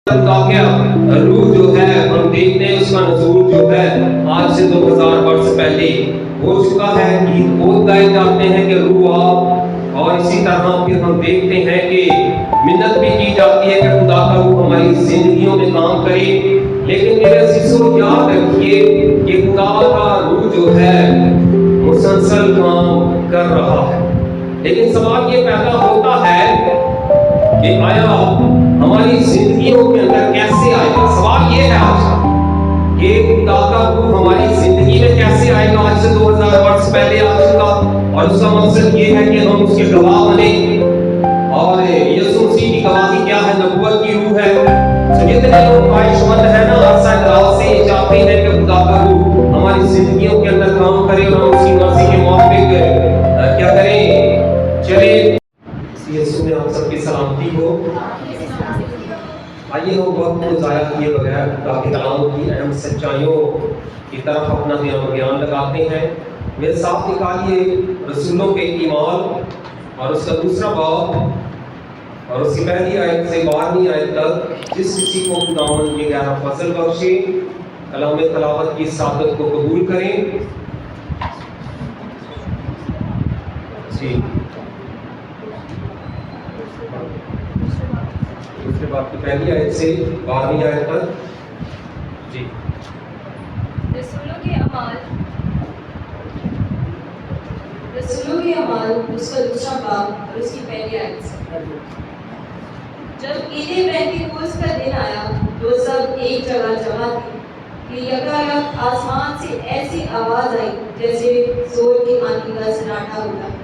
کا روح جو ہے ہم دیکھتے ہیں اس کا نزول جو ہے آج سے 2000 برس پہلے ہو چکا ہے. عید بہت گائے جاتے ہیں کہ روح آپ، اور اسی طرح پھر ہم دیکھتے ہیں کہ منت بھی کی جاتی ہے کہ خدا کا روح ہماری زندگیوں میں کام کرے. لیکن میرے عزیزو یاد رکھیے کہ خدا کا روح جو ہے مسلسل کام کر رہا ہے. لیکن سوال یہ پیدا ہوتا ہے کہ آیا ہماری زندگیوں کے اندر کیسے آئے گا؟ سوال یہ ہے آج کا کہ خدا کا روح ہماری زندگی میں کیسے آئے گا؟ آج سے 2000 برس پہلے آ چکا، اور اس کا مقصد یہ ہے کہ ہم اس کے گواہ بنیں. اور یسوع مسیح کی گواہی کیا ہے؟ نبوت کی روح ہے. جتنے لوگ خواہش مند ہیں نا عرصہ دراز سے یہ چاہتے ہیں کہ خدا کا روح ہماری زندگیوں کے اندر کام کرے اور ہم اس کی مرضی کے موافق کیا کریں، چلے. یسوع میں آپ سب کی سلامتی ہو. آئیے ہم وقت کو ضائع کیے بغیر خدا کے کلام کی اہم سچائیوں کی طرف اپنا دھیان لگاتے ہیں. میرے ساتھ نکالیے رسولوں کے ایمان اور اس کا دوسرا باب اور اس کی پہلی آیت سے 12ویں آیت تک. جس کسی کو خداوند یہ گہرا فضل بخشے کلام تلاوت کی سعادت کو قبول کریں. جی دوسرے باب کی پہلی آیت سے 12ویں آیت تک. جی رسولوں کے اعمال اس کا دوسرا باب اور اس کی پہلی آیت سے. جب عید پینتیکوس کا دن آیا تو سب ایک جگہ جمع تھے کہ یکایک آسمان سے ایسی آواز آئی جیسے زور کی آندھی کا سناٹا ہوتا ہے،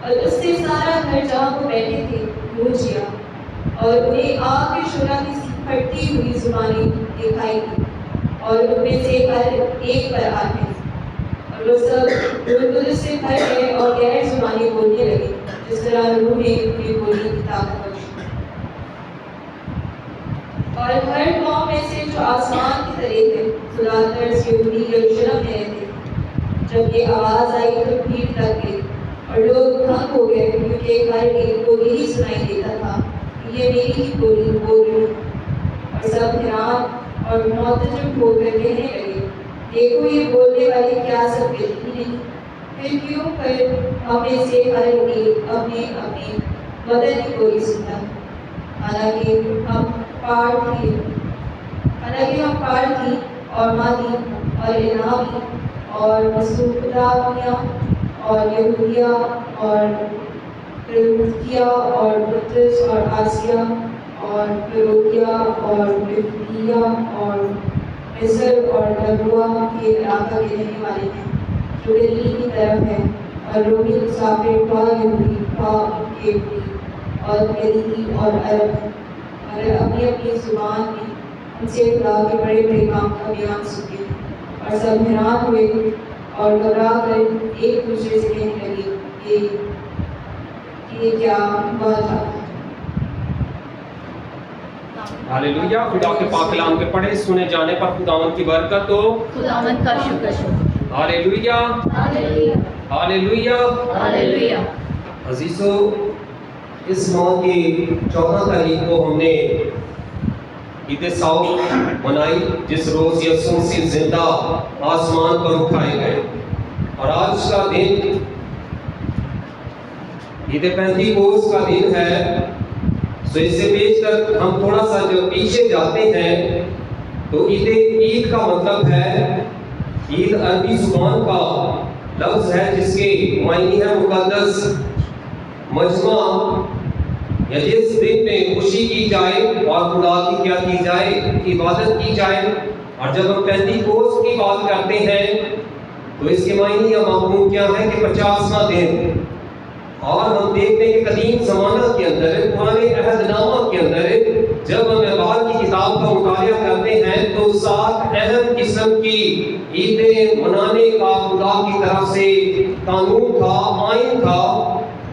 اور اس سے سارا گھر جہاں وہ بیٹھے تھے گونج گیا، اور انہیں آگ کے شعلہ کی سی پھٹتی ہوئی زبانیں دکھائی دی، اور ان میں سے ہر ایک پر آ گئی، اور وہ سب روح القدس سے بھر گئے اور غیر زبانیں بولنے لگے جس طرح روح نے انہیں بولنے کی طاقت بخشی. اور ہر قوم میں سے جو آسمان کی طرح تھے خدا طرز یہودی یروشلم میں رہتے. جب یہ آواز آئی تو بھیڑ لگ گئی اور لوگ دھنگ ہو گئے، کیونکہ ہر ایک کو یہی سنائی دیتا تھا کہ یہ میری ہی بولی بول رہی. اور سب حیران اور معتجب ہو کر کہنے لگے، دیکھو یہ بولنے والے کیا سب کہتی نہیں؟ پھر کیوں کر ہم میں سے ہر ایک اپنے اپنے وطن کی بولی سنتا ہے؟ حالانکہ ہم پارتھی اور مادی اور الہامی اور مسوپتامیہ اور یہودیہ اور کلدیا اور پطرس اور آسیہ اور فروگیا اور بفلیا اور مصر اور لبوا کے علاقہ کے رہنے والے ہیں جو گلیل کی طرف ہے، اور رومی مسافر خواہ یہودی خواہ ان کے بھی اور گلیلی اور عرب ہیں، مگر اپنی اپنی زبان میں ان سے خدا کے بڑے بڑے کام کا بیان سنتے ہیں. اور سب حیران ہوئے اور گھبرا کر ایک دوسرے سے کہنے لگے کہ یہ کیا ہوا تھا. ہاللیلویہ. خدا کے پاک کلام کے پڑھے سنے جانے پر خداوند کی برکت ہو. خداوند کا شکر. ہاللیلویہ ہاللیلویہ ہاللیلویہ. عزیزو، اس ماہ کی 14 تاریخ کو ہم نے عید سعود منائی، جس روز یسوع مسیح زندہ آسمان پر اٹھائے گئے. اور آج کا دن عید پینتیکوس کا دن ہے. تو اس سے پیش کر ہم تھوڑا سا جو پیچھے جاتے ہیں تو عید کا مطلب ہے، عید عربی زبان کا لفظ ہے جس کے معنی ہے مقدس مجمع، یا جس دن میں خوشی کی جائے اور خدا کی کیا کی جائے، عبادت کی جائے. اور جب ہم پینتیکوس کی بات کرتے ہیں تو اس کے معنی یا مفہوم کیا ہے کہ 50واں دن. اور ہم دیکھتے ہیں کہ قدیم زمانہ کے اندر، پرانے عہد نامہ کے اندر جب ہم احوال کی کتاب کا مطالعہ کرتے ہیں تو 7 اہم قسم کی عیدیں منانے کا خدا کی طرف سے قانون تھا، آئین تھا،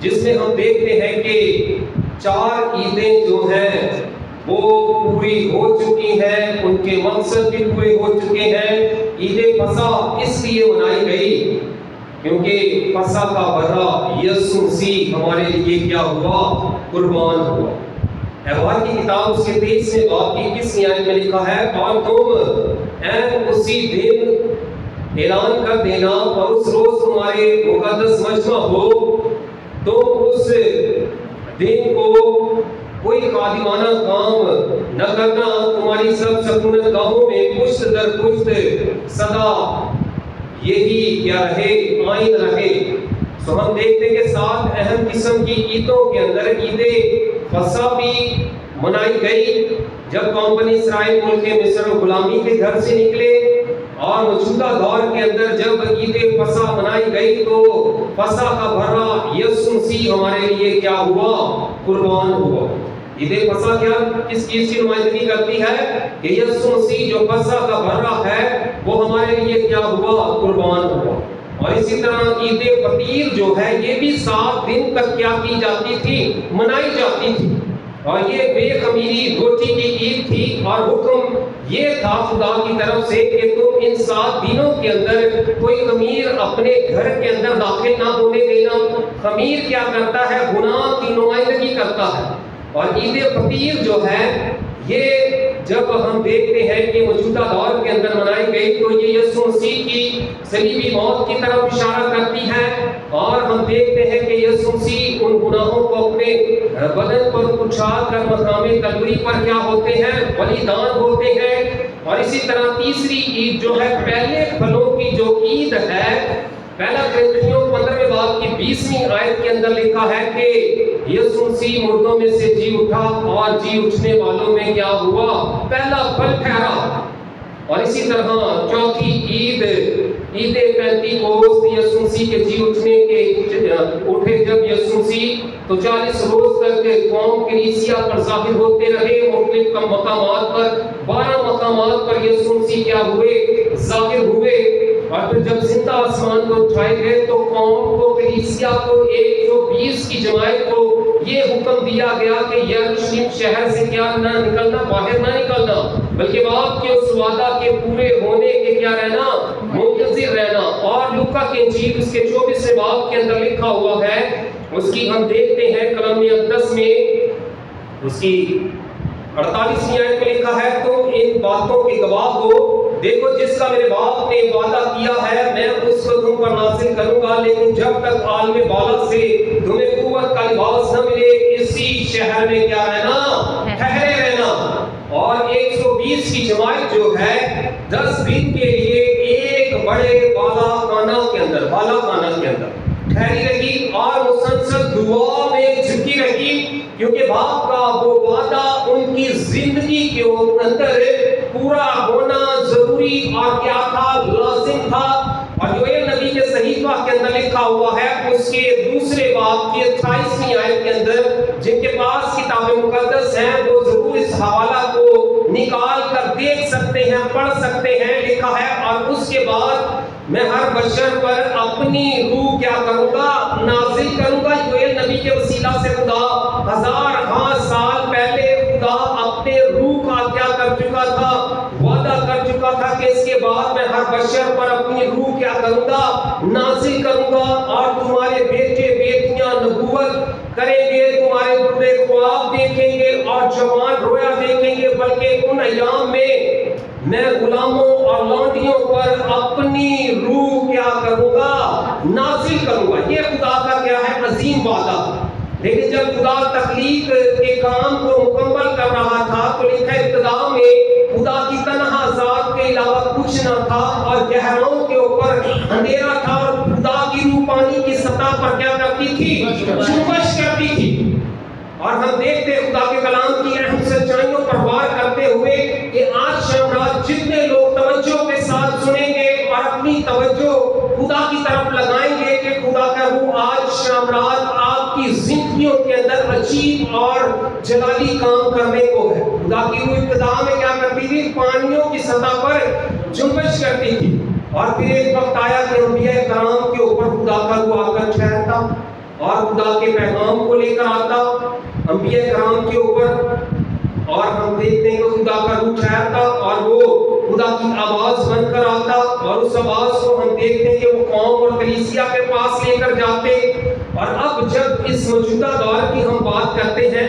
جس میں ہم دیکھتے ہیں کہ 4 عیدیں جو ہیں وہ پوری ہو چکی ہیں، ان کے مقصد بھی پورے ہو چکے ہیں. عید فصح اس لیے منائی گئی کیونکہ فصح کا برا یسوع مسیح ہمارے لیے کیا ہوا؟ قربان ہوا. احوال کی کتاب اس کے 23ویں باب کی 21ویں آیت میں لکھا ہے اور تم اسی دن اعلان کر دینا اور اس روز تمہارے مقدس مجمع ہو، تو اس دن کو کوئی خادمانہ کام نہ کرنا، تمہاری سب سکونت گاہوں میں پشت در پشت سدا یہی کیا رہے، آئین رہے۔ سو ہم دیکھتے ہیں کہ 7 اہم قسم کی عیدوں کے اندر عید فصح بھی منائی گئی جب قوم بنی اسرائیل ملک مصر و غلامی کے گھر سے نکلے، اور موجودہ دور کے اندر جب عید فصح منائی گئی تو فصح کا بھرا یسوع مسیح ہمارے لیے کیا ہوا؟ قربان ہوا۔ عید فصح کیا کس چیز کی نمائندگی کرتی ہے؟ کہ یسوع مسیح جو فصح کا بھرا ہے وہ ہمارے لیے کیا ہوا؟ قربان ہوا۔ اور اسی طرح عید فطیر جو ہے یہ بھی 7 دن تک کیا کی جاتی تھی؟ منائی جاتی تھی، اور یہ بے خمیری روٹی کی عید تھی، اور حکم یہ تھا خدا کی طرف سے کہ تم ان 7 دنوں کے اندر کوئی خمیر اپنے گھر کے اندر داخل نہ ہونے دینا۔ خمیر کیا کرتا ہے؟ گناہ کی نمائندگی کرتا ہے۔ اور عید فطیر جو ہے یہ جب ہم دیکھتے ہیں کہ موجودہ دور کے اندر منائی گئی تو یہ یسوع مسیح کی صلیبی موت کی طرف اشارہ کرتی ہے، اور ہم دیکھتے ہیں کہ یسوع مسیح ان گناہوں کو اپنے بدن پر اچھال کر مقام کلوری پر کیا ہوتے ہیں؟ بلیدان ہوتے ہیں۔ اور اسی طرح تیسری عید جو ہے پہلے پھلوں کی جو عید ہے، پہلا کرنتھیوں 15ویں باب کی 20ویں آیت کے اندر لکھا ہے کہ یسوع مسیح مردوں میں سے جی اٹھا اور جی اٹھنے والوں میں کیا ہوا؟ پہلا پھل ٹھہرا۔ اور اسی طرح چوتھی عید پینتیکوست، یسوع مسیح کے جی اٹھنے کے اٹھے جب یسوع مسیح تو 40 روز تک قوم کلیسیا پر ظاہر ہوتے رہے، مختلف مقامات پر 12 مقامات پر یسوع مسیح کیا ہوئے؟ ظاہر ہوئے۔ اور پھر جب زندہ آسمان کو اٹھائے گئے تو قوم کو کلیسیا کو 120 کی جماعت کو یہ حکم دیا گیا کہ یروشلم شہر سے کیا نہ نکلنا، باہر نہ نکلنا، بلکہ باپ کے اس وعدہ کے پورے ہونے کے کیا رہنا؟ منتظر رہنا۔ اور لوکا کی انجیل اس کے 24ویں باب کے اندر لکھا ہوا ہے، اس کی ہم دیکھتے ہیں کلام مقدس میں اس کی 48ویں آیت میں لکھا ہے تم ان باتوں کے گواہ ہو، دیکھو جس کا میرے باپ نے وعدہ کیا ہے میں اس کو تم پر نازل کروں گا، لیکن جب تک عالم بالا سے تمہیں قوت کا لباس نہ ملے اسی شہر میں کیا رہنا؟ ٹھہرے رہنا۔ اور 120 کی جماعت جو ہے 10 دن کے لیے ایک بڑے بالا خانہ کے اندر ٹھہری رہی اور مسلسل دعا میں جھکی رہی، کیونکہ باپ کا وہ وعدہ ان کی زندگی کے اندر پورا ہونا ضروری اور کیا تھا؟ لازم تھا۔ اور یوئیل نبی کے صحیفہ کے اندر لکھا ہوا ہے اس کے 2 باب کی 28ویں آیت کے اندر، جن کے پاس کتاب مقدس ہیں وہ ضرور اس حوالہ کو نکال کر دیکھ سکتے ہیں، پڑھ سکتے ہیں۔ لکھا ہے اور اس کے بعد میں ہر بشر پر اپنی روح کیا کروں گا؟ نازل کروں گا۔ یوئیل نبی کے وسیلہ سے خدا 1000 سال پہلے خدا اپنے روح کا کیا کر چکا تھا؟ وعدہ کر چکا تھا کہ اس کے بعد میں ہر بشر پر اپنی روح کیا کروں گا؟ نازل کروں گا، اور تمہارے بیٹے بیٹیاں نبوت کریں گے، تمہارے بڑے خواب دیکھیں گے اور جوان رویا دیکھیں گے، بلکہ ان ایام میں غلاموں اور لونڈیوں پر اپنی روح کیا کروں گا؟ نازل کروں گا۔ یہ خدا کا کیا ہے؟ عظیم وعدہ۔ لیکن جب خدا تخلیق کے کام کو مکمل کر رہا تھا تو لکھا ابتدا میں خدا کی تنہا ذات کے علاوہ کچھ نہ تھا، اور گہراؤں کے اوپر اندھیرا تھا، اور خدا کی روح پانی کی سطح پر کیا کرتی تھی؟ جنبش کرتی تھی۔ اور ہم دیکھتے خدا کے کلام کی اہم سچائیوں پر وار کرتے ہوئے کہ آج شام رات جتنے لوگ توجہ کے ساتھ سنیں گے اور اپنی توجہ خدا کی طرف لگائیں گے کہ خدا کا روح آج شام رات آپ کی زندگیوں کے اندر عجیب اور جلالی کام کرنے کو ہے۔ خدا کی روح ابتدا میں کیا کرتی تھی؟ پانیوں کی سطح پر جنبش کرتی تھی، اور پھر ایک وقت آیا کہ انبیاء کرام کے اوپر خدا کا روح آ کر ٹھہرتا اور خدا کے پیغام کو لے کر آتا انبیاء کرام کے اوپر، اور ہم دیکھتے ہیں کہ خدا کا روح ٹھہرتا اور وہ خدا کی آواز بن کر آتا، اور اس آواز کو ہم دیکھتے ہیں کہ وہ قوم اور کلیسیا کے پاس لے کر جاتے۔ اور اب جب اس موجودہ دور کی ہم بات کرتے ہیں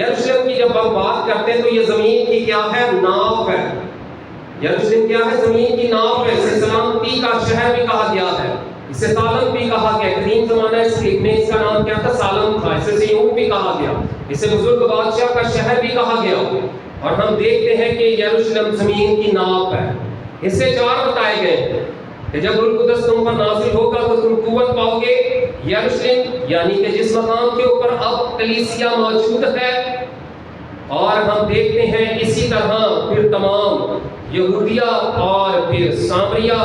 یروشلم کی جب ہم بات کرتے ہیں تو یہ زمین کی کیا ہے؟ ناف ہے۔ یروشلم کیا ہے؟ زمین کی ناف ہے۔ اسے سلامتی کا شہر بھی کہا گیا ہے، اسے سالم بھی کہا گیا۔ قدیم زمانہ میں اس کا نام کیا تھا؟ سالم تھا۔ اسے سیون بھی کہا گیا، اسے بزرگ بادشاہ کا شہر بھی کہا گیا۔ اور ہم دیکھتے ہیں کہ یروشلم زمین کی ناف ہے۔ اس سے 4 بتائے گئے کہ جب روح القدس تم پر نازل ہوگا تو تم قوت پاؤ گے۔ یروشلم یعنی کہ جس مقام کے اوپر اب کلیسیا موجود ہے۔ اور ہم دیکھتے ہیں اسی طرح پھر تمام یہودیہ اور پھر سامریہ۔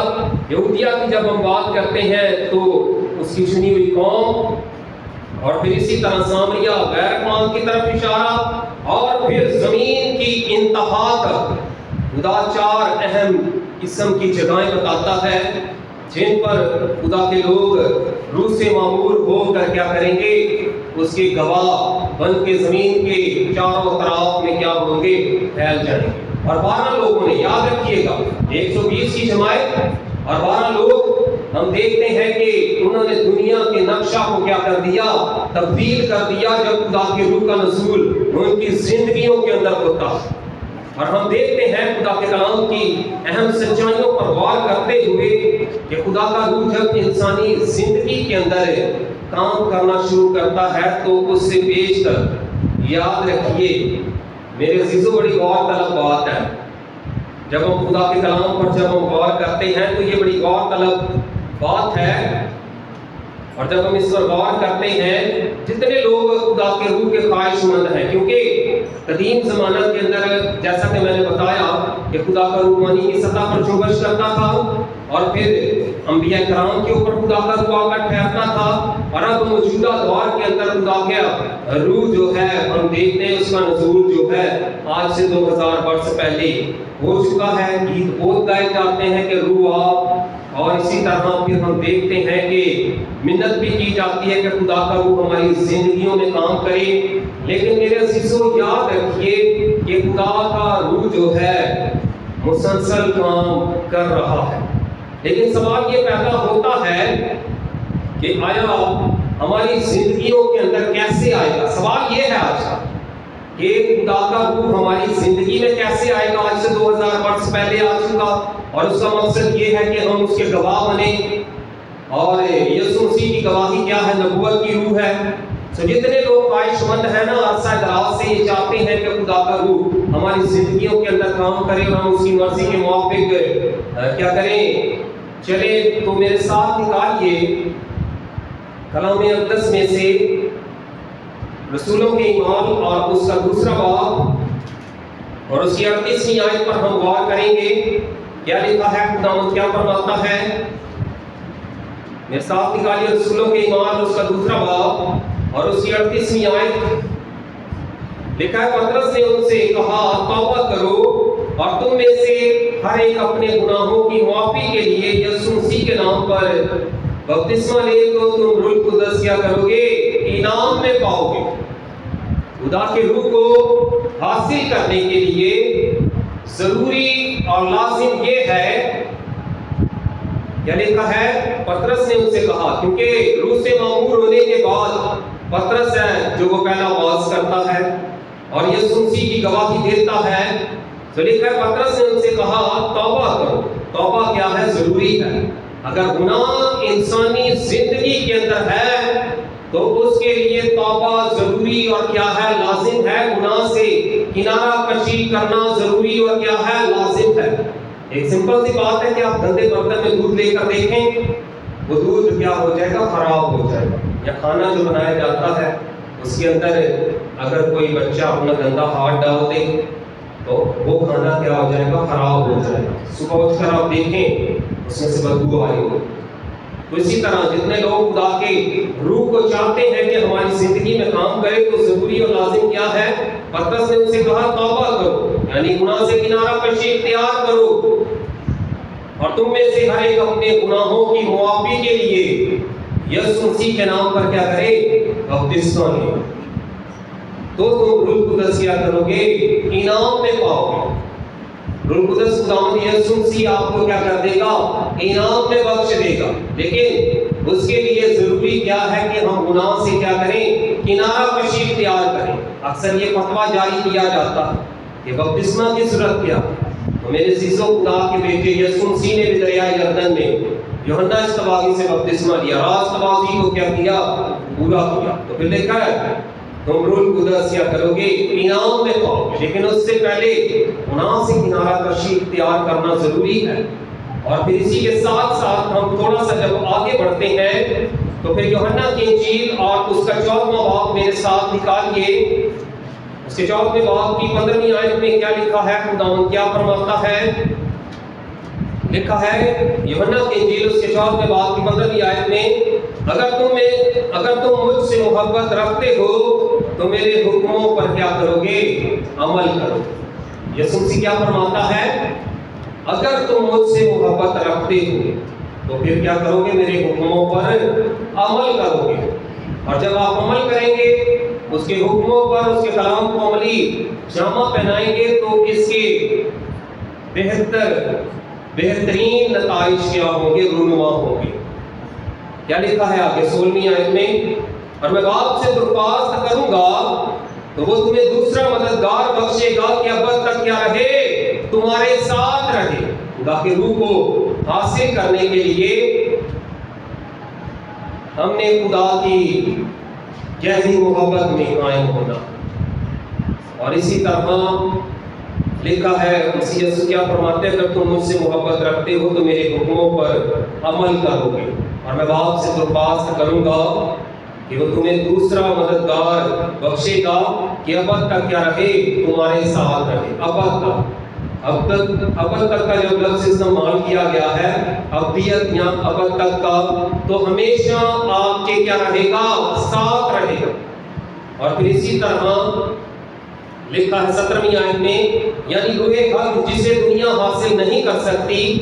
یہودیہ کی جب ہم بات کرتے ہیں تو اس کی چنی ہوئی قوم، اور پھر اسی طرح سامریہ غیر اقوام کی طرف اشارہ، اور پھر زمین کی انتہا تک خدا 4 اہم قسم کی جگہیں بتاتا ہے جن پر خدا کے لوگ روح سے معمور ہو کر کیا کریں گے؟ اس کے گواہ بن کے زمین کے چاروں طرف میں کیا ہوں گے؟ پھیل جائیں گے۔ اور 12 لوگوں نے، یاد رکھیے گا 120 کی جماعت اور 12 لوگ، ہم دیکھتے ہیں کہ انہوں نے دنیا کے نقشہ کو کیا کر دیا؟ تبدیل کر دیا جب خدا کے روح کا نزول ان کی زندگیوں کے اندر ہوتا۔ اور ہم دیکھتے ہیں خدا کے کلام کی اہم سچائیوں پر غور کرتے ہوئے کہ خدا کا روح جب انسانی زندگی کے اندر کام کرنا شروع کرتا ہے تو اس سے بیش کر یاد رکھیے میرے عزیزوں، بڑی غور طلب بات ہے۔ جب ہم خدا کے کلام پر جب ہم غور کرتے ہیں تو یہ بڑی غور طلب بات ہے۔ اور جب ہم اس پر غور کرتے ہیں، جتنے لوگ خدا کے روح کے خواہش مند ہیں، کیونکہ قدیم زمانہ کے اندر جیسا کہ میں نے بتایا کہ خدا کا روح پانی کی سطح پر جنبش کرتا تھا، اور پھر انبیاء کرام کے اوپر خدا کا روح آ کر ٹھہرتا تھا۔ اور اب موجودہ دور کے اندر خدا کا روح جو ہے ہم دیکھتے ہیں اس کا نزول جو ہے آج سے 2000 برس پہلے ہو چکا ہے۔ گیت بہت گائے جاتے ہیں کہ روح آپ، اور اسی طرح پھر ہم دیکھتے ہیں کہ منت بھی کی جاتی ہے کہ خدا کا روح ہماری زندگیوں میں کام کرے۔ لیکن میرے عزیزوں یاد رکھیے کہ خدا کا روح جو ہے مسلسل کام کر رہا ہے، لیکن سوال یہ پیدا ہوتا ہے کہ آیا ہماری زندگیوں کے اندر کیسے آئے گا؟ سوال یہ ہے آج کا کہ خدا کا روح ہماری زندگی میں کیسے آئے گا؟ آج سے 2000 برس پہلے آ چکا، اور اس کا مقصد یہ ہے کہ ہم اس کے گواہ بنیں۔ اور یسوع مسیح کی گواہی کیا ہے؟ نبوت کی روح ہے۔ تو جتنے لوگ خواہش مند ہیں نا عرصہ دراز سے یہ چاہتے ہیں کہ خدا کا روح ہماری زندگیوں کے اندر کام کرے اور ہم اس کی مرضی کے موافق کیا کریں، چلیں۔ تو میرے ساتھ نکالیے کلام اقدس میں سے رسولوں کے اعمال اور اس کا دوسرا باب اور اس کی 38ویں آیت پر ہم غور کریں گے۔ کیا لکھا ہے؟ خداوند کیا فرماتا ہے؟ میرے ساتھ نکالیے رسولوں کے اعمال اس کا دوسرا باب اور اس کی 38ویں آیت۔ لکھا ہے پطرس نے ان سے کہا توبہ کرو اور تم میں سے ہر ایک اپنے گناہوں کی معافی کے لیے یسوع مسیح کے نام پر بپتسمہ لے تو تم روح القدس کیا کرو گے؟ انعام میں پاؤ گے۔ خدا کے روح کو حاصل کرنے کے لیے ضروری اور لازم یہ ہے، کیا لکھا ہے؟ پطرس نے ان سے کہا، کیونکہ روح سے معمور ہونے کے بعد پطرس ہے جو وہ پہلا واعظ کرتا ہے اور یسوع مسیح کی گواہی دیتا ہے۔ تو لکھا ہے پطرس نے ان سے کہا توبہ کرو۔ توبہ کیا ہے؟ ضروری ہے۔ اگر گناہ انسانی زندگی کے اندر ہے تو اس کے لیے توبہ ضروری اور کیا ہے؟ لازم ہے۔ گناہ سے کنارہ کشی کرنا ضروری اور کیا ہے؟ لازم ہے۔ ایک سمپل سی بات ہے کہ آپ گندے برتن میں دودھ لے کر دیکھیں، وہ دودھ کیا ہو جائے گا؟ خراب ہو جائے گا۔ یا کھانا جو بنایا جاتا ہے اس کے اندر اگر کوئی بچہ اپنا گندا ہاتھ ڈال دے تو وہ کھانا کیا ہو جائے گا؟ خراب ہو جائے گا۔ صبح اٹھ کر آپ دیکھیں اس میں سے بدبو آ رہی ہو۔ تو اسی طرح جتنے لوگ خدا کے روح کو چاہتے ہیں کہ ہماری زندگی میں کام کرے تو ضروری اور لازم کیا ہے؟ پطرس نے ان سے کہا توبہ کرو، یعنی گناہ سے کنارہ کشی اختیار کرو، اور تم میں سے ہر ایک اپنے گناہوں کی معافی کے لیے یسوع مسیح کے نام پر کیا کرے؟ بپتسمہ لے، تو تم روح القدس کیا کرو گے؟ انعام میں پاؤ گے۔ روح القدس خداوند یسوع مسیح آپ کو کیا کر دے گا؟ انعام میں بخش دے گا۔ لیکن اس کے لیے ضروری کیا ہے کہ ہم گناہ سے کیا کریں؟ کنارہ کشی اختیار کریں۔ اکثر یہ فتویٰ جاری کیا جاتا ہے کہ بپتسمہ کی صورت کیا؟ تو میرے عزیزوں، خدا کے بیٹے یسوع مسیح نے بھی دریائے یردن میں یوحنا اصطباغی سے بپتسمہ لیا، راست بازی کو کیا کیا؟ پورا کیا۔ تو پھر لکھا ہے تم روح القدس کیا کرو گے؟ انعام میں پاؤ گے۔ لیکن اس سے پہلے گناہ سے کنارہ کشی اختیار کرنا ضروری ہے۔ اور پھر اسی کے ساتھ ساتھ ہم تھوڑا سا جب آگے بڑھتے ہیں تو پھر یوحنا کی انجیل اور اس کا 14واں باب میرے ساتھ نکالیے۔ اس کے 14ویں باب کی 15ویں آیت میں کیا لکھا ہے؟ خداوند کیا فرماتا ہے؟ لکھا ہے یوحنا کی انجیل اس کے 14ویں باب کی 15ویں آیت میں، اگر تم مجھ سے محبت رکھتے ہو تو میرے حکموں پر کیا کرو گے؟ عمل کرو۔ یسوع مسیح کیا فرماتا ہے؟ اگر تم مجھ سے محبت رکھتے ہو تو پھر کیا کرو گے؟ میرے حکموں پر عمل کرو گے۔ اور جب آپ عمل کریں گے اس کے حکموں پر، اس کے کلام کو عملی جامہ پہنائیں گے تو اس کے بہترین نتائج کیا ہوں گے؟ رونما ہوں گے۔ کیا لکھا ہے آگے 16ویں آیت میں؟ اور میں باپ سے درخواست کروں گا تو وہ تمہیں دوسرا مددگار بخشے گا کہ ابد تک کیا رہے؟ تمہارے ساتھ رہے۔ خدا کے روح کو حاصل کرنے کے لیے ہم نے خدا کی گہری محبت میں قائم ہونا۔ اور اسی طرح لکھا ہے مسیح یسوع کیا فرماتے ہیں؟ اگر تم مجھ سے محبت رکھتے ہو تو میرے حکموں پر عمل کرو گے۔ اور میں باپ سے درخواست کروں گا کہ وہ تمہیں دوسرا مددگار بخشے گا کہ ابد تک کیا رہے؟ تمہارے ساتھ رہے۔ ابد تک، ابد تک کا جو لفظ استعمال کیا گیا ہے، ابدیت یا ابد تک کا، تو ہمیشہ آپ کے کیا رہے گا؟ ساتھ رہے گا۔ اور پھر اسی طرح لکھا ہے 17ویں آیت میں، یعنی روح حق جسے دنیا حاصل نہیں کر سکتی،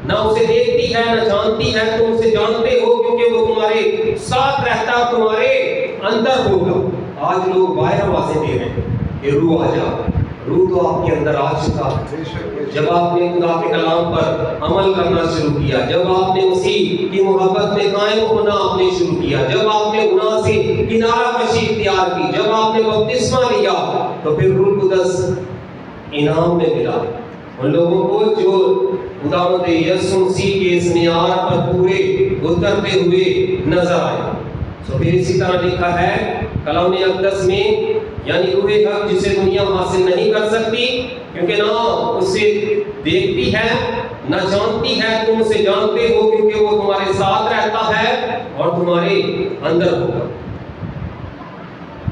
نہ اسے دیکھتی ہے نہ جانتی ہے، تم اسے جانتے ہو کیونکہ وہ تمہارے ساتھ رہتا، تمہارے اندر ہوگا۔ آج لوگ باہر آوازیں دے رہے ہیں کہ روح آ جا، روح تو آپ کے اندر آ چکا ہے۔ جب آپ نے خدا کے کلام پر عمل کرنا شروع کیا، جب آپ نے مسیح کی محبت میں قائم ہونا آپ نے شروع کیا، جب آپ نے گناہ سے کنارہ کشی اختیار کی، جب آپ نے بپتسمہ لیا، تو پھر روح القدس انعام میں ملا ان لوگوں کو جو خداوند یسوع مسیح کے اس معیار پر پورے اترتے ہوئے نظر آئے۔ تو پھر اسی طرح لکھا ہے کلام اقدس میں، یعنی روح حق جسے دنیا حاصل نہیں کر سکتی کیونکہ نہ اسے دیکھتی ہے نہ جانتی ہے، تم اسے جانتے ہو کیونکہ وہ تمہارے ساتھ رہتا ہے اور تمہارے اندر ہوگا۔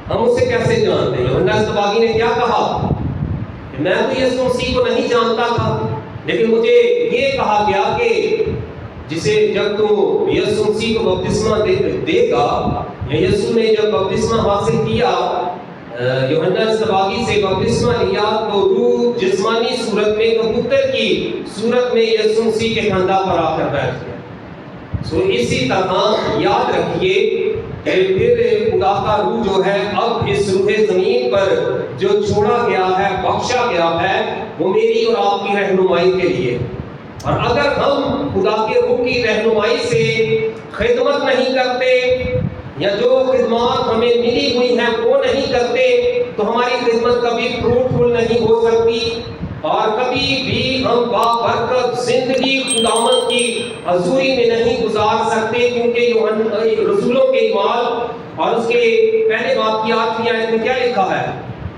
ہم اسے کیسے جانتے ہیں؟ یوحنا اصطباغی نے کیا کہا؟ میں تو یسوع مسیح کو نہیں جانتا تھا، لیکن مجھے یہ کہا گیا کہ جسے جب تم یسوع مسیح کو بپتسمہ دے گا، یا یسوع نے جب بپتسمہ حاصل کیا، یوحنا اصطباغی سے بپتسمہ لیا، تو روح جسمانی صورت میں کبوتر کی صورت میں یسوع مسیح کے کندھا پر آ کر بیٹھ گیا۔ اسی طرح یاد رکھیے کہ پھر خدا کا روح جو ہے اب اس روح زمین پر جو چھوڑا گیا ہے، بخشا گیا ہے، وہ میری اور آپ کی رہنمائی کے لیے۔ اور اگر ہم خدا کے روح کی رہنمائی سے خدمت نہیں کرتے یا جو خدمات ہمیں ملی ہوئی ہیں وہ نہیں کرتے تو ہماری خدمت کبھی فروٹفل نہیں ہو سکتی اور کبھی بھی ہم بابرکت زندگی خداوند کی حضوری میں نہیں گزار سکتے، کیونکہ رسولوں کے اعمال اور اس کے پہلے باب کی 8ویں آیت میں کیا لکھا ہے؟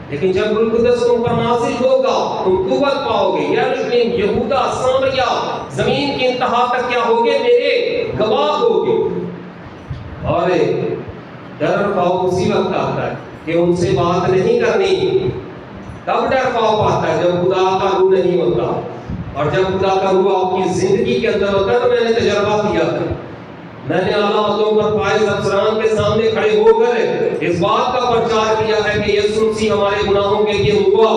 لیکن جب روح القدس تم پر نازل ہوگا تم قوت پاؤ گے، یروشلم، یہودا، سامریا، زمین کی انتہا تک کیا ہوگے؟ میرے گواہ ہوگے۔ اور ڈر اور خوف اسی وقت آتا ہے کہ ان سے بات نہیں کرنی۔ تب ڈر خوف آتا ہے جب خدا کا روح نہیں ہوتا، اور جب خدا کا روح آپ کی زندگی کے اندر ہوتا ہے۔ تو میں نے تجربہ کیا تھا، میں نے اعلیٰ عہدوں پر فائز افسران کے سامنے کھڑے ہو کر اس بات کا پرچار کیا ہے کہ یسوع مسیح ہمارے گناہوں کے لیے ہوا،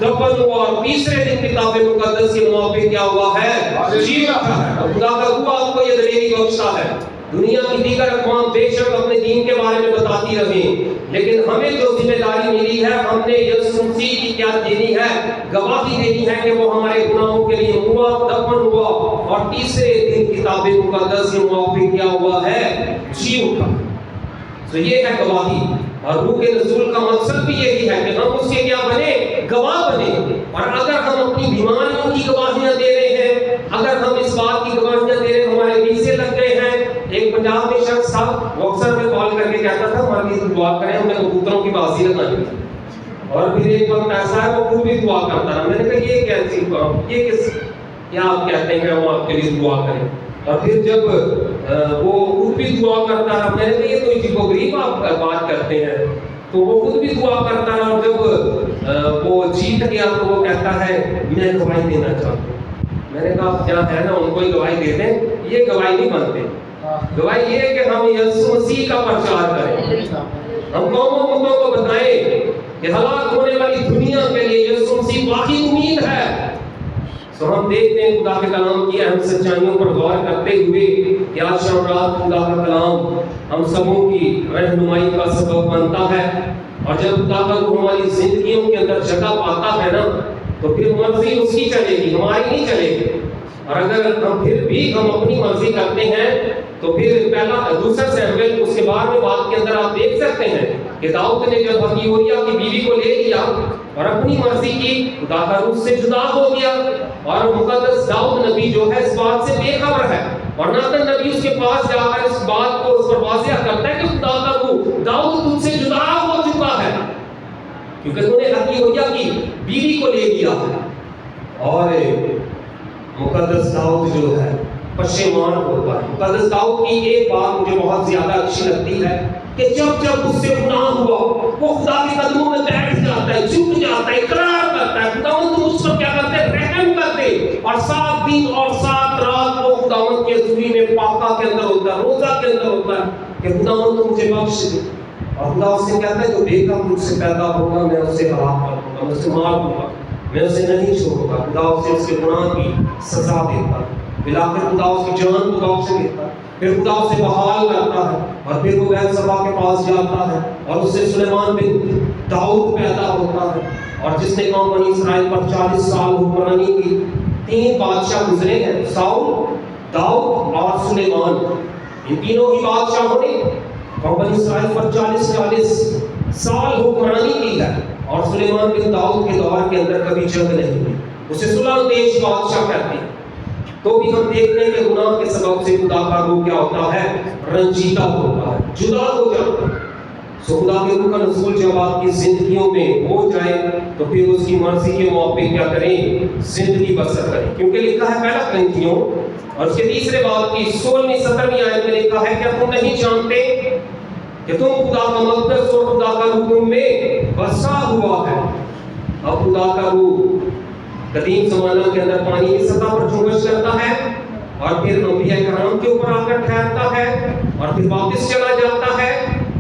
دفن ہوا اور تیسرے دن کتاب مقدس کے موافق کیا ہوا ہے؟ جی اٹھا ہے۔ اور خدا کا روح آپ کو یہ دلیری بخشتا ہے۔ دنیا کی دیگر اقوام بے شک اپنے دین کے بارے میں بتاتی رہیں، لیکن ہمیں جو ذمہ داری ملی ہے ہم نے یسوع مسیح کی کیا دینی ہے؟ گواہی دینی ہے کہ وہ ہمارے گناہوں کے لیے ہوا، دفن ہوا اور تیسرے دن کتاب مقدس کے موافق کیا ہوا ہے؟ جی اٹھا۔ تو یہ ہے گواہی اور روح کے نزول کا مقصد بھی یہی ہے کہ ہم اس کے کیا بنے؟ گواہ بنے. اور اگر ہم اپنی بیماریوں کی گواہیاں دے رہے ہیں، اگر ہم اس بات کی گواہیاں دے رہے ہیں ہمارے ویزے لگ گئے ہیں. ایک پنجاب میں شخص تھا، وہ اکثر میں کال کر کے کہتا تھا ہمارے لیے دعا کریں، ہم نے کبوتروں کی بازی لگانی تھی. اور پھر ایک وقت ایسا ہے وہ خود بھی دعا کرتا رہا. میں نے کہا یہ کیسی یہ کس کیا آپ کہتے ہیں کہ ہم آپ کے لیے دعا کریں؟ اور پھر جب وہ خود بھی دعا کرتا رہا، میں نے کہا یہ تو عجیب و غریب آپ بات کرتے ہیں. تو وہ خود بھی دعا کرتا رہا، اور جب وہ جیت گیا تو وہ کہتا ہے میں گواہی دینا چاہتا ہوں. میں نے کہا جہاں ہے نا ان کو ہی گواہی دے دیں، یہ گواہی نہیں بنتے. گواہی یہ ہے کہ ہم یسوع مسیح کا پرچار کریں، ہم قوموں ملکوں کو بتائیں کہ ہلاک ہونے والی دنیا کے لیے یسوع مسیح واقعی امید ہے. تو ہم دیکھتے ہیں خدا کے کلام کی اہم سچائیوں پر غور کرتے ہوئے کہ آج شام رات خدا کا کلام ہم سبوں کی رہنمائی کا سبب بنتا ہے. اور جب خدا کا روح ہماری زندگیوں کے اندر جگہ پاتا ہے نا تو پھر مرضی اس کی چلے گی، ہماری نہیں چلے گی. اور اگر ہم پھر بھی ہم اپنی مرضی کرتے ہیں تو پھر پہلا دوسرا سیموئیل اس کے بعد میں بات کے اندر آپ دیکھ سکتے ہیں کہ داؤد نے جب حگیوریا کی بیوی کو لے لیا اور اپنی مرضی کی، خدا کا روح سے جدا ہو گیا. اور مقدس داؤد نبی جو ہے اس بات سے بے خبر ہے، اور ناتن نبی اس کے پاس جا کر اس بات کو اس پر واضح کرتا ہے کہ خدا کا روح داؤد تم سے جدا ہو چکا ہے کیونکہ تم نے حگیوریا کی بیوی کو لے لیا. اور مقدس داؤد جو ہے پشیمان ہوتا ہے. مقدس داؤد کی ایک بات مجھے بہت زیادہ اچھی لگتی ہے کہ جب جب اس سے گناہ ہوا وہ خدا کے قدموں میں بیٹھ جاتا ہے، جھک جاتا ہے، اقرار کرتا ہے خداوند تم اس پر کیا کرتے؟ رحم کرتے. اور 7 دن اور 7 رات وہ خداوند کے حضوری میں پاکا کے اندر ہوتا ہے، روزہ کے اندر ہوتا ہے کہ خداوند تو مجھے بخش دے. اور خدا اس سے کہتا ہے جو بے کم مجھ سے پیدا ہوگا میں اسے ہلاک کر دوں گا، میں اسے مار دوں گا، میں اسے نہیں چھوڑوں گا. خدا اسے اس کے گناہ کی سزا دیتا ہے. بلاخر خدا اس کی جان کو داؤد سے لیتا ہے، پھر خدا اسے بحال کرتا ہے اور پھر وہ بیت سبا کے پاس جاتا ہے اور اس سے سلیمان بن داؤد پیدا ہوتا ہے. اور جس نے قوم بنی اسرائیل پر 40 سال حکمرانی کی. 3 بادشاہ گزرے ہیں، ساؤل، داؤد اور سلیمان. ان تینوں ہی بادشاہوں نے قوم بنی اسرائیل پر 40 سال حکمرانی کی ہے. اور سلیمان بن داؤد کے دور کے اندر کبھی جنگ نہیں ہوئی، اسے صلح دیش بادشاہ کہتے ہیں. تو بھی ہم دیکھتے ہیں کہ گناہ کے سبب سے خدا کا روح کیا ہوتا ہے؟ رنجیدہ ہوتا ہے، جدا ہو جاتا ہے. سو خدا کے روح کا نزول جب آپ کی زندگیوں میں ہو جائے تو پھر اس کی مرضی کے موافق کیا کریں؟ زندگی بسر کریں. کیونکہ لکھا ہے پہلا کرنتھیوں اور اس کے تیسرے باب کی 16ویں 17ویں آیت میں لکھا ہے کہ تم نہیں جانتے کہ تم خدا کا مقدس اور خدا کا روح تم میں بسا ہوا ہے. اب خدا کا روح قدیم زمانہ کے اندر پانی کی سطح پر جنبش کرتا ہے اور پھر انبیاء کرام کے اوپر آ کر ٹھہرتا ہے اور پھر واپس چلا جاتا ہے.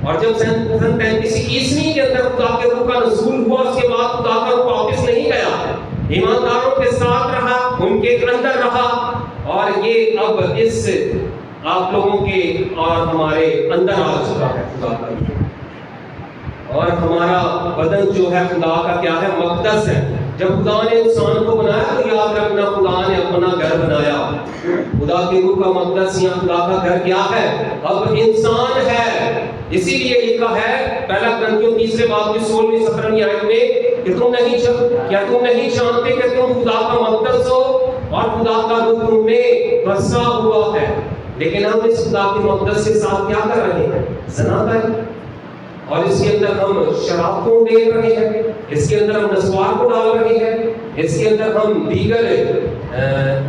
اور جب سن 35 عیسوی کے اندر خدا کے روح کا نزول ہوا اس کے بعد خدا کا روح واپس نہیں گیا، ایمانداروں کے ساتھ رہا، ان کے اندر رہا. اور یہ اب اس آپ لوگوں کے اور ہمارے اندر آ چکا ہے خدا کا روح. اور ہمارا بدن جو ہے خدا کا کیا ہے؟ مقدس ہے. جب خدا نے انسان کو بنایا تو یاد رکھنا خدا نے اپنا گھر بنایا. خدا کے روح کا مقدس یا خدا کا گھر کیا ہے؟ اب انسان ہے. اسی لیے لکھا ہے پہلا کرنتھیوں تیسرے باب کی 16ویں 17ویں آیت میں کہ تم نہیں جانتے کہ تم خدا کا مقدس ہو اور خدا کا روح تم میں بسا ہوا ہے. لیکن ہم اس خدا کے مقدس کے ساتھ کیا کر رہے ہیں؟ زنا کر رہے ہیں. اور اس کے اندر ہم شراب کو ڈال رہے ہیں، اس کے اندر ہم نسوار کو ڈال رہے ہیں، اس کے اندر ہم دیگر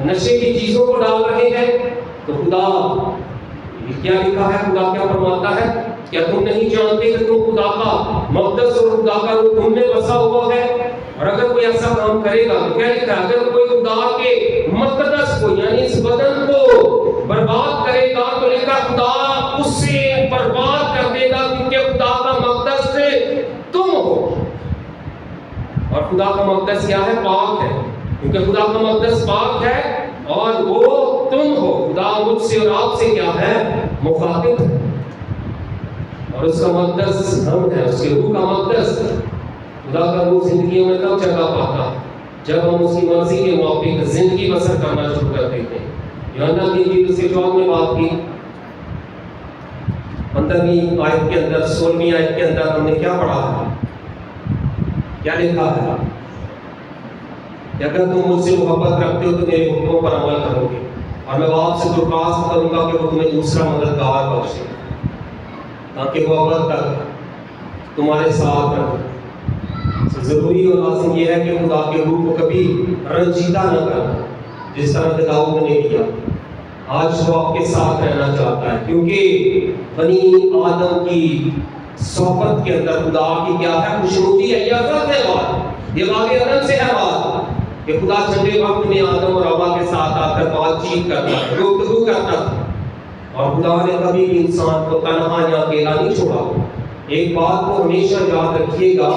نشے کی چیزوں کو ڈال رہے ہیں. تو خدا کیا لکھا ہے؟ خدا کیا فرماتا ہے؟ کیا تم نہیں جانتے کہ تم خدا کا مقدس اور خدا کا روح تم میں بسا ہوا ہے؟ اور اگر کوئی ایسا کام کرے گا تو کیا لکھا ہے؟ اگر کوئی خدا کے مقدس کو یعنی اس بدن کو برباد کرے گا تو لکھا خدا اس سے برباد کر دے گا کیونکہ خدا کا مقدس تم ہو. اور خدا کا مقدس کیا ہے؟ پاک ہے. کیونکہ خدا کا مقدس پاک ہے اور وہ تم ہو. خدا مجھ سے اور آپ سے کیا ہے؟ مخاطب ہے. اور اس کا مقدس ہم ہیں، اس کے روح کا مقدس. خدا کا روح زندگیوں میں کب جگہ پاتا؟ جب ہم اس کی مرضی کے موافق زندگی بسر کرنا شروع کر دیتے ہیں. یوحنا کی انجیل اس کے 14 میں بات کی 15ویں آیت کے اندر 16ویں آیت کے اندر ہم نے کیا پڑھا ہے؟ کیا لکھا ہے کہ اگر تم مجھ سے محبت رکھتے ہو تو میرے حکموں پر عمل کرو گے، اور میں باپ سے درخواست کروں گا کہ وہ تمہیں دوسرا مددگار بخشے تاکہ وہ ابد تک تمہارے ساتھ رہے۔ ضروری اور لازم یہ ہے کہ خدا کے روح کو کبھی رنجیدہ نہ کرنا، جس طرح کہ داؤد نے کیا۔ آج وہ آپ کے ساتھ رہنا چاہتا ہے، کیونکہ بنی آدم کی صحبت کے اندر خدا کی کیا ہے؟ خوشنودی ہے، یہ عزت ہے بات، یہ باغ عدن سے ہے بات کہ خدا ٹھنڈے وقت میں آدم اور حوا کے ساتھ آ کر بات چیت کرتا ہے، گفتگو کرتا تھا، اور خدا نے کبھی بھی انسان کو تنہا یا اکیلا نہیں چھوڑا۔ ایک بات کو ہمیشہ یاد رکھیے گا،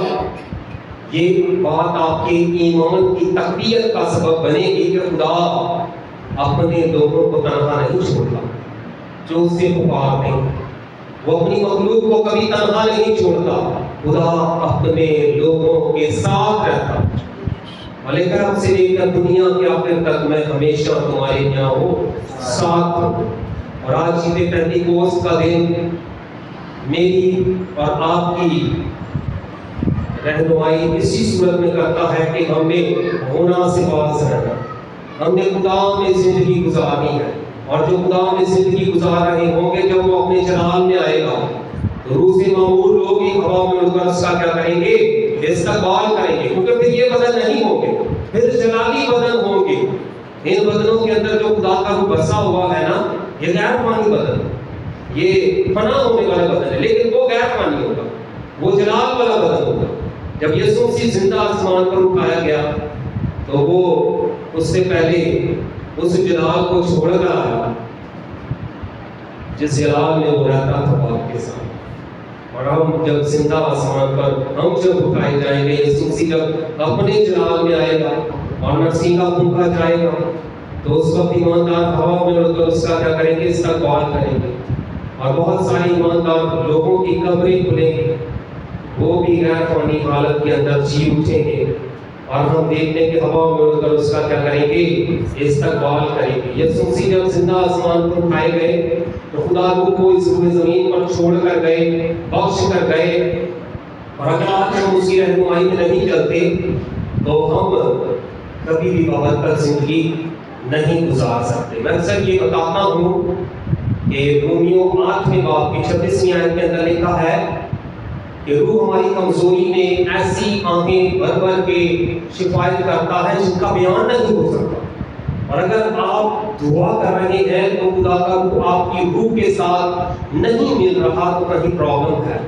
یہ بات آپ کے ایمان کی تقویت کا سبب بنے گی کہ خدا اپنے لوگوں کو تنہا نہیں چھوڑتا جو اس سے پکارتے ہیں۔ وہ اپنی مخلوق کو کبھی تنہا نہیں چھوڑتا، خدا اپنے لوگوں کے ساتھ رہتا۔ اور لے کر ہم سے لے کر دنیا کے آخر تک میں ہمیشہ تمہارے یہاں ہوں، ساتھ ہوں۔ اور آج عید پینتیکوست کا دن میری اور آپ کی رہنمائی اسی صورت میں کرتا ہے کہ ہم نے ہونا سے باز رہنا، ہم نے خدا میں زندگی گزارنی ہے، اور جو خدا میں زندگی گزار رہے ہوں گے جب وہ اپنے جلال میں آئے گا تو روح سے معمور لوگ ہی ہوا میں اڑ کر اس کا کیا کریں گے؟ استقبال کریں گے، کیونکہ پھر یہ بدن نہیں ہوں گے، پھر جلالی بدن ہوں گے۔ ان بدنوں کے اندر جو خدا کا روح بسا ہوا ہے نا، یہ غیر فانی بدن ہے، یہ فنا ہونے والا بدن ہے، لیکن وہ غیر فانی ہوگا، وہ جلال والا بدن ہوگا۔ جب یسوع مسیح زندہ آسمان پر اٹھایا گیا تو وہ اس سے پہلے اس جلال کو چھوڑ کر آیا جس جلال میں وہ رہتا تھا باپ کے ساتھ۔ اور ہم جب زندہ آسمان پر ہم جب اٹھائے جائیں گے، یسوع مسیح جب اپنے جلال میں آئے گا اور مسیح کا پھونکا جائے گا تو اس وقت ایماندار ہوا میں اڑ کر اس کا کیا کریں گے؟ استقبال کریں گے، اور بہت سارے ایماندار لوگوں کی قبریں کھلیں گی، وہ بھی غیر فانی حالت کے اندر جی اٹھیں گے، اور ہم دیکھنے کے ہوا میں اڑ کر اس کا کیا کریں گے؟ استقبال کریں گے۔ یسوع مسیح جب زندہ آسمان پر اٹھائے گئے تو خدا کو اس روئے زمین پر چھوڑ کر گئے، بخش کر گئے، اور اگر آج ہم اس کی رہنمائی میں نہیں چلتے تو ہم کبھی بھی بابرکت زندگی نہیں گزار سکتے۔ میں اکثر یہ بتاتا ہوں کہ رومیو 8 باب کی 26ویں آیت کے اندر لکھا ہے کہ روح ہماری کمزوری میں ایسی آنکھیں بھر بھر کے شفایت کرتا ہے جن کا بیان نہیں ہو سکتا۔ اور اگر آپ دعا کر رہے ہیں تو خدا کا روح آپ کی روح کے ساتھ نہیں مل رہا تو کہیں پرابلم ہے،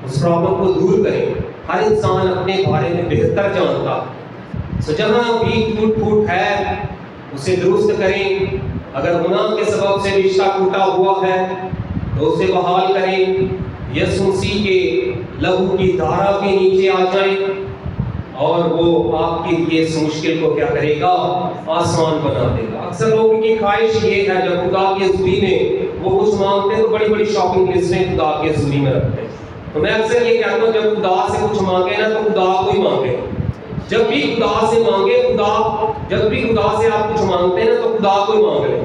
اس پرابلم کو دور کریں۔ ہر انسان اپنے بارے میں بہتر جانتا ہے، سو جہاں بھی ٹوٹ پھوٹ ہے اسے درست کریں۔ اگر گناہ کے سبب سے رشتہ ٹوٹا ہوا ہے تو اسے بحال کریں، یسوع مسیح کے لہو کی دھارا کے نیچے آ جائیں، اور وہ آپ کے لیے اس مشکل کو کیا کرے گا؟ آسان بنا دے گا۔ اکثر لوگوں کی خواہش یہ ہے جب خدا کی حضوری میں وہ کچھ مانگتے ہیں تو بڑی بڑی شاپنگ لسٹیں خدا کی حضوری میں رکھتے ہیں۔ تو میں اکثر یہ کہتا ہوں جب خدا سے کچھ مانگے نا تو خدا کو ہی مانگے، جب بھی خدا سے مانگے جب بھی خدا سے آپ کچھ مانگتے ہیں نا تو خدا کو ہی مانگ لیں۔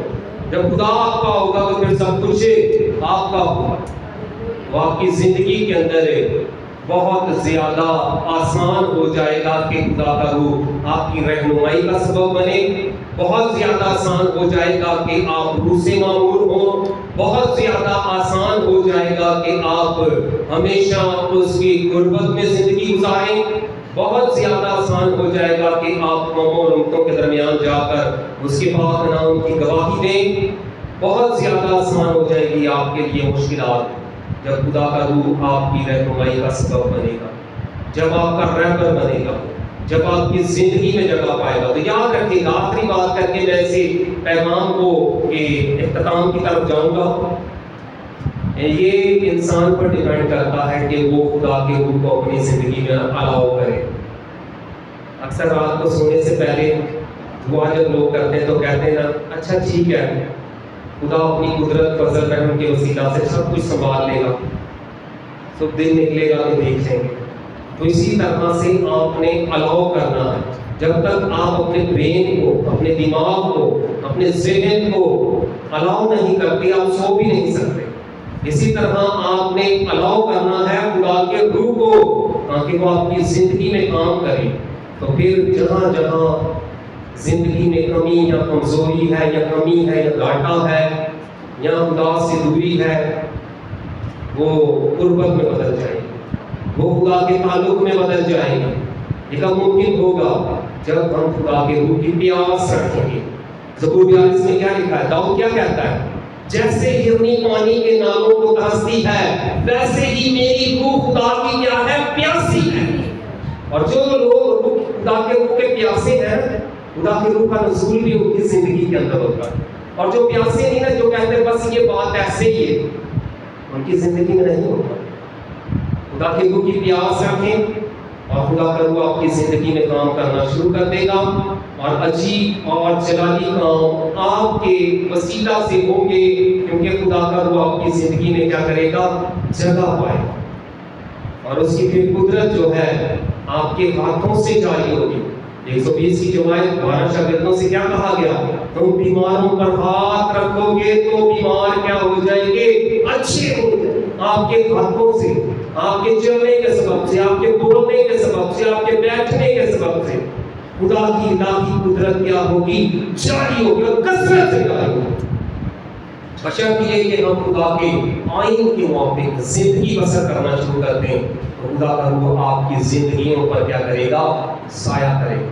جب خدا آپ کا ہوگا تو پھر سب کچھ آپ کا ہوگا، وہ آپ کی زندگی کے اندر بہت زیادہ آسان ہو جائے گا کہ خدا کا روح آپ کی رہنمائی کا سبب بنے، بہت زیادہ آسان ہو جائے گا کہ آپ روح سے معمور ہوں، بہت زیادہ آسان ہو جائے گا کہ آپ ہمیشہ اس کی قربت میں زندگی گزاریں، بہت زیادہ آسان ہو جائے گا کہ آپ قوموں اور امتوں کے درمیان جا کر اس کے پاک نام کی گواہی دیں، بہت زیادہ آسان ہو جائے گی آپ کے لیے مشکلات جب خدا کا روح آپ کی رہنمائی کا سبب بنے گا، جب آپ کا رہبر بنے گا، جب آپ کی زندگی میں جگہ پائے گا۔ تو یاد رکھیے گا، آخری بات کر کے میں اسی پیغام کو اختتام کی طرف جاؤں گا، یہ انسان پر ڈیپینڈ کرتا ہے کہ وہ خدا کے روح کو اپنی زندگی میں الاؤ کرے۔ اکثر رات کو سونے سے پہلے دعا جب لوگ کرتے ہیں تو کہتے ہیں نا اچھا ٹھیک ہے، خدا اپنی قدرت فضل رحم کے وسیلہ سے سب کچھ سنبھال لے گا، تو دن نکلے گا تو دیکھ لیں گے۔ تو اسی طرح سے آپ نے الاؤ کرنا ہے، جب تک آپ اپنے برین کو، اپنے دماغ کو، اپنے ذہن کو الاؤ نہیں کرتے آپ سو بھی نہیں سکتے۔ اسی طرح آپ نے الاؤ کرنا ہے خدا کے روح کو تاکہ وہ آپ کی زندگی میں کام کرے. تو پھر جہاں جہاں زندگی میں کمی یا کمزوری ہے یا کمی ہے یا گھاٹا ہے یا خدا سے دوری ہے وہ قربت میں بدل جائے گی, وہ خدا کے تعلق میں بدل جائے گی. یہ کب ممکن ہوگا؟ جب ہم خدا کے روح کی پیاس رکھیں گے. زبور 42 میں کیا لکھا ہے؟ داؤد کیا کہتا ہے؟ جیسے ہرنی پانی کے نالوں کو ترستی ہے ویسے ہی میری روح خدا کی کیا ہے؟ پیاسی ہے. اور جو لوگ خدا کے روح کے پیاسے ہیں خدا کے روح کا نزول بھی ان کی زندگی کے اندر ہوتا ہے. اور جو پیاسے نہیں نا, جو کہتے ہیں بس یہ بات ایسے ہی ہے, ان کی زندگی میں نہیں ہوتا. خدا کے روح کی پیاس رکھیں اور خدا کا روح آپ کی زندگی میں کام کرنا شروع کر دے گا, اور عجیب اور جلالی کام آپ کے وسیلہ سے ہوں گے, کیونکہ خدا کا روح آپ کی زندگی میں کیا کرے گا؟ جگہ پائے گا. اور اس کی پھر قدرت جو ہے آپ کے ہاتھوں سے جاری ہوگی. 120 کی جماعت 12 شاگردوں سے کیا کہا گیا؟ تم بیماروں پر ہاتھ رکھو گے تو بیمار کیا ہو جائیں گے؟ اچھے ہو جائیں. آپ کے ہاتھوں سے, آپ کے چلنے کے سبب سے, آپ کے بولنے کے سبب سے, آپ کے بیٹھنے کے سبب سے خدا کی الہی قدرت کیا ہوگی؟ جاری ہوگی, اور کثرت سے جاری ہوگی. بشرط یہ کہ ہم خدا کے آئین کے موافق زندگی بسر کرنا شروع کرتے ہیں تو خدا کا روح آپ کی زندگیوں پر کیا کرے گا؟ سایہ کرے گا.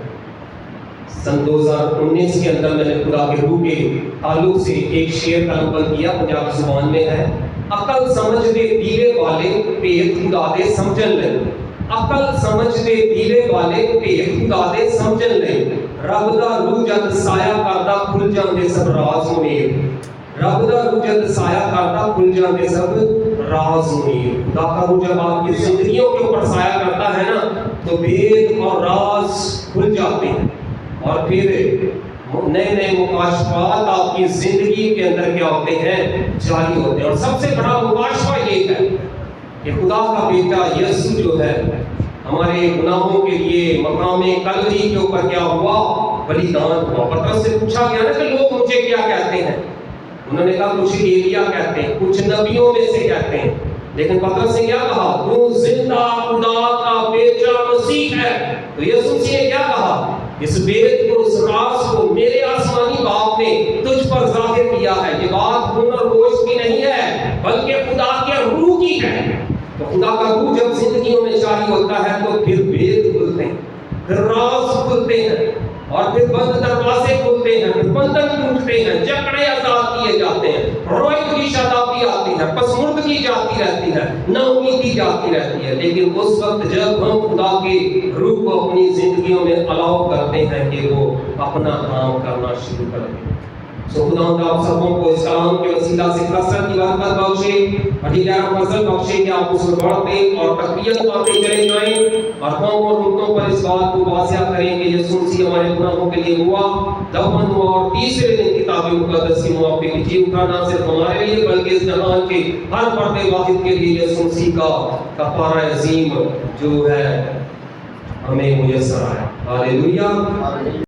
سن 2019 کے اندر میں نے خدا کے روح کے تعلق سے ایک شعر کا نقل کیا, پنجاب زبان میں ہے. عقل سمجھ دے دیوے والے پیت خدا دے سمجھن لے, عقل سمجھ دے دیوے والے پیت خدا دے سمجھن لے, رب دا روح جد سایہ کردا کھل جاندے سب راز منیر, رب دا روح جد سایہ کردا کھل جاندے سب راز منیر. خدا کا روح جب آپ کی زندگیوں کے اوپر سایہ کرتا ہے نا تو بید اور راز کھل جاتے ہیں, اور پھر نئے نئے مکاشفات آپ کی زندگی کے اندر کیا ہوتے ہیں؟ جاری ہوتے ہیں. اور سب سے بڑا مکاشفہ یہ ہے کہ خدا کا بیٹا یسوع جو ہے ہمارے گناہوں کے لیے مقام کلوری کے اوپر کیا ہوا؟ بلیدان ہوا. پترس سے پوچھا گیا نا کہ لوگ مجھے کیا کہتے ہیں؟ انہوں نے کہا کچھ ایلیا کہتے ہیں, کچھ نبیوں میں سے کہتے ہیں. لیکن پترس نے کیا کہا؟ تو زندہ خدا کا بیٹا مسیح ہے. تو یسوع نے کیا کہا؟ اس بیت کو, اس راز کو میرے آسمانی باپ نے تجھ پر ظاہر کیا ہے. یہ بات خون اور گوشت کی نہیں ہے بلکہ خدا کے روح کی ہے. تو خدا کا روح جب زندگیوں میں جاری ہوتا ہے تو پھر بیت کھلتے ہیں, پھر راز کھلتے ہیں, اور پھر بند دروازے کھلتے ہیں, پھر بندن ٹوٹتے ہیں, جکڑے آزاد کیے جاتے ہیں, رویت کی شادابی آتی ہے, پسماندگی جاتی رہتی ہے, نا امیدی جاتی رہتی ہے. لیکن اس وقت جب ہم خدا کے روح کو اپنی زندگیوں میں الاؤ کرتے ہیں کہ وہ اپنا کام کرنا شروع کر دیں. سو خدا آپ سبوں کو اس کلام کے وسیلہ سے کثرت کی برکت بخشے, اور فضل بخشے کہ آپ اس کو بڑھتے اور تقویت پاتے چلے جائیں, اور قوم اور امتوں پر اس بات کو واضح کریں کہ یسوع مسیح ہمارے گناہوں کے لیے ہوا, دفن ہوا, اور تیسرے دن کتاب مقدس کے موافق جی اٹھا, نہ صرف ہمارے لیے بلکہ اس جہان کے ہر فرد واحد کے لیے یسوع مسیح کا کفارہ عظیم جو ہے ہمیں میسر آیا. ہاللیلویہ.